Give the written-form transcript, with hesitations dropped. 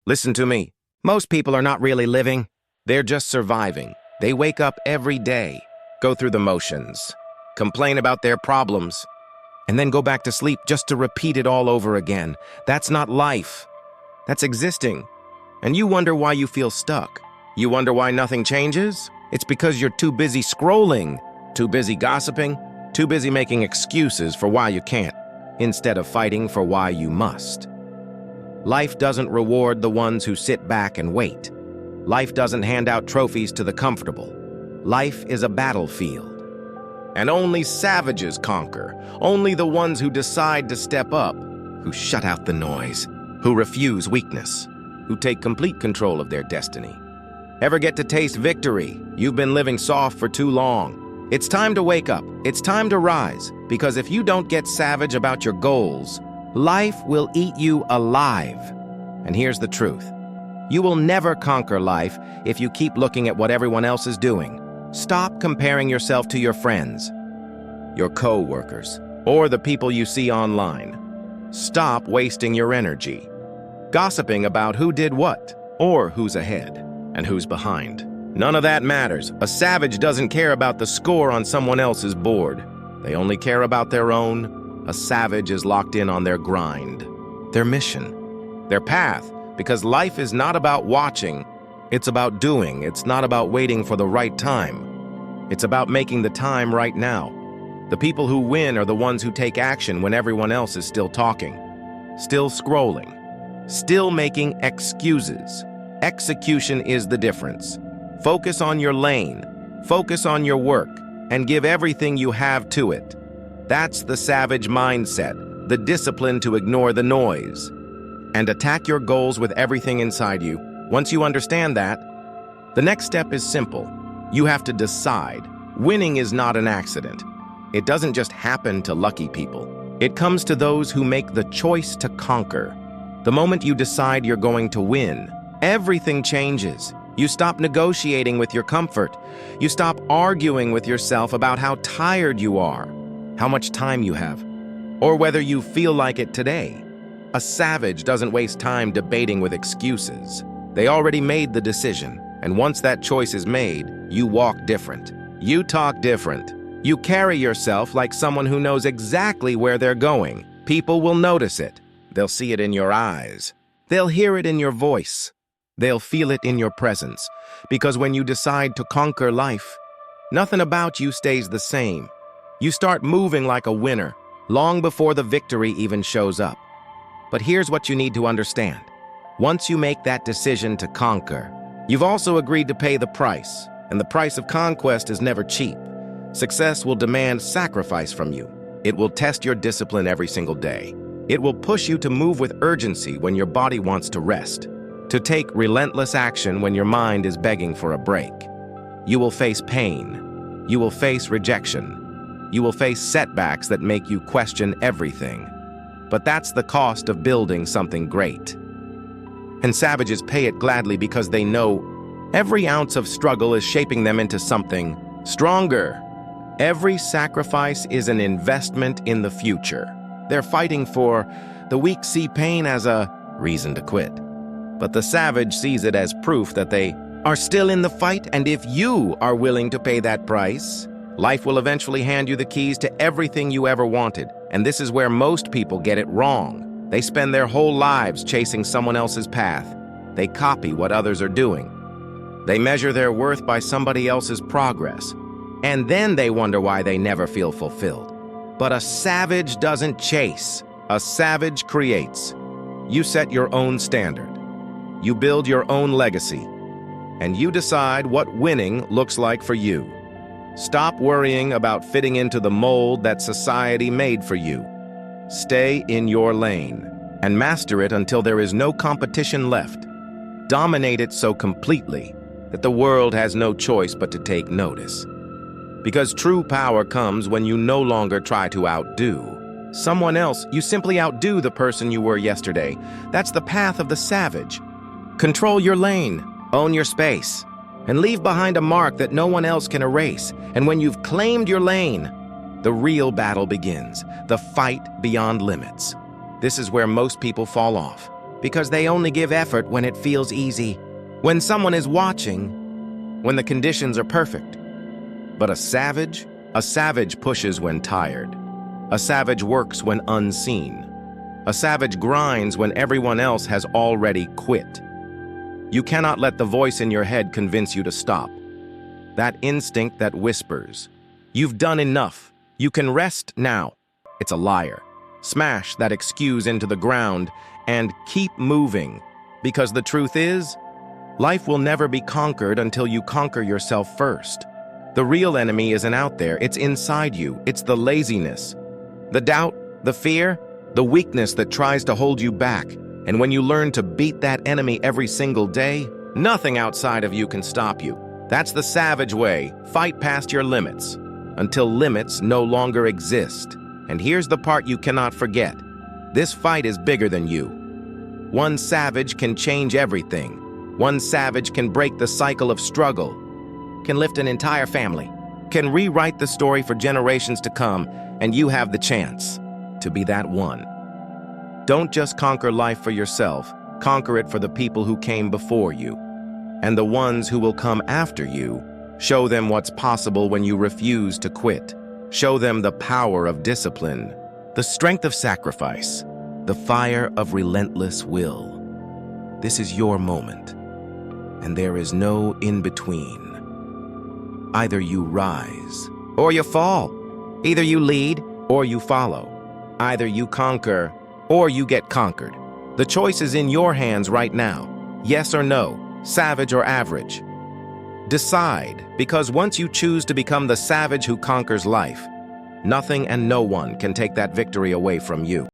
Listen to me. Most people are not really living. They're just surviving. They wake up every day, go through the motions, complain about their problems, and then go back to sleep just to repeat it all over again. That's not life. That's existing. And you wonder why you feel stuck. You wonder why nothing changes? It's because you're too busy scrolling, too busy gossiping, too busy making excuses for why you can't, instead of fighting for why you must. Life doesn't reward the ones who sit back and wait. Life doesn't hand out trophies to the comfortable. Life is a battlefield. And only savages conquer, only the ones who decide to step up, who shut out the noise, who refuse weakness, who take complete control of their destiny. Ever get to taste victory? You've been living soft for too long. It's time to wake up. It's time to rise, because if you don't get savage about your goals, life will eat you alive. And here's the truth. You will never conquer life if you keep looking at what everyone else is doing. Stop comparing yourself to your friends, your co-workers, or the people you see online. Stop wasting your energy gossiping about who did what, or who's ahead and who's behind. None of that matters. A savage doesn't care about the score on someone else's board. They only care about their own. A savage is locked in on their grind, their mission, their path, because life is not about watching. It's about doing. It's not about waiting for the right time. It's about making the time right now. The people who win are the ones who take action when everyone else is still talking, still scrolling, still making excuses. Execution is the difference. Focus on your lane, focus on your work, and give everything you have to it. That's the savage mindset, the discipline to ignore the noise, and attack your goals with everything inside you. Once you understand that, the next step is simple. You have to decide. Winning is not an accident. It doesn't just happen to lucky people. It comes to those who make the choice to conquer. The moment you decide you're going to win, everything changes. You stop negotiating with your comfort. You stop arguing with yourself about how tired you are, how much time you have, or whether you feel like it today. A savage doesn't waste time debating with excuses. They already made the decision, and once that choice is made, you walk different. You talk different. You carry yourself like someone who knows exactly where they're going. People will notice it. They'll see it in your eyes. They'll hear it in your voice. They'll feel it in your presence. Because when you decide to conquer life, nothing about you stays the same. You start moving like a winner, long before the victory even shows up. But here's what you need to understand. Once you make that decision to conquer, you've also agreed to pay the price, and the price of conquest is never cheap. Success will demand sacrifice from you. It will test your discipline every single day. It will push you to move with urgency when your body wants to rest, to take relentless action when your mind is begging for a break. You will face pain. You will face rejection. You will face setbacks that make you question everything. But that's the cost of building something great. And savages pay it gladly because they know every ounce of struggle is shaping them into something stronger. Every sacrifice is an investment in the future. They're fighting for. The weak see pain as a reason to quit. But the savage sees it as proof that they are still in the fight, and if you are willing to pay that price, life will eventually hand you the keys to everything you ever wanted. And this is where most people get it wrong. They spend their whole lives chasing someone else's path. They copy what others are doing. They measure their worth by somebody else's progress. And then they wonder why they never feel fulfilled. But a savage doesn't chase. A savage creates. You set your own standard. You build your own legacy. And you decide what winning looks like for you. Stop worrying about fitting into the mold that society made for you. Stay in your lane and master it until there is no competition left. Dominate it so completely that the world has no choice but to take notice. Because true power comes when you no longer try to outdo someone else. You simply outdo the person you were yesterday. That's the path of the savage. Control your lane, own your space, and leave behind a mark that no one else can erase. And when you've claimed your lane, the real battle begins, the fight beyond limits. This is where most people fall off. because they only give effort when it feels easy, when someone is watching, when the conditions are perfect. But a savage pushes when tired. A savage works when unseen. A savage grinds when everyone else has already quit. You cannot let the voice in your head convince you to stop. That instinct that whispers, "You've done enough. You can rest now." It's a liar. Smash that excuse into the ground and keep moving, because the truth is, life will never be conquered until you conquer yourself first. The real enemy isn't out there, it's inside you. It's the laziness, the doubt, the fear, the weakness that tries to hold you back. And when you learn to beat that enemy every single day, nothing outside of you can stop you. That's the savage way. Fight past your limits, until limits no longer exist. And here's the part you cannot forget. This fight is bigger than you. One savage can change everything. One savage can break the cycle of struggle, can lift an entire family, can rewrite the story for generations to come, and you have the chance to be that one. Don't just conquer life for yourself, conquer it for the people who came before you. And the ones who will come after you, show them what's possible when you refuse to quit. Show them the power of discipline, the strength of sacrifice, the fire of relentless will. This is your moment, and there is no in-between. Either you rise, or you fall. Either you lead, or you follow. Either you conquer, or you get conquered. The choice is in your hands right now. Yes or no, savage or average. Decide, because once you choose to become the savage who conquers life, nothing and no one can take that victory away from you.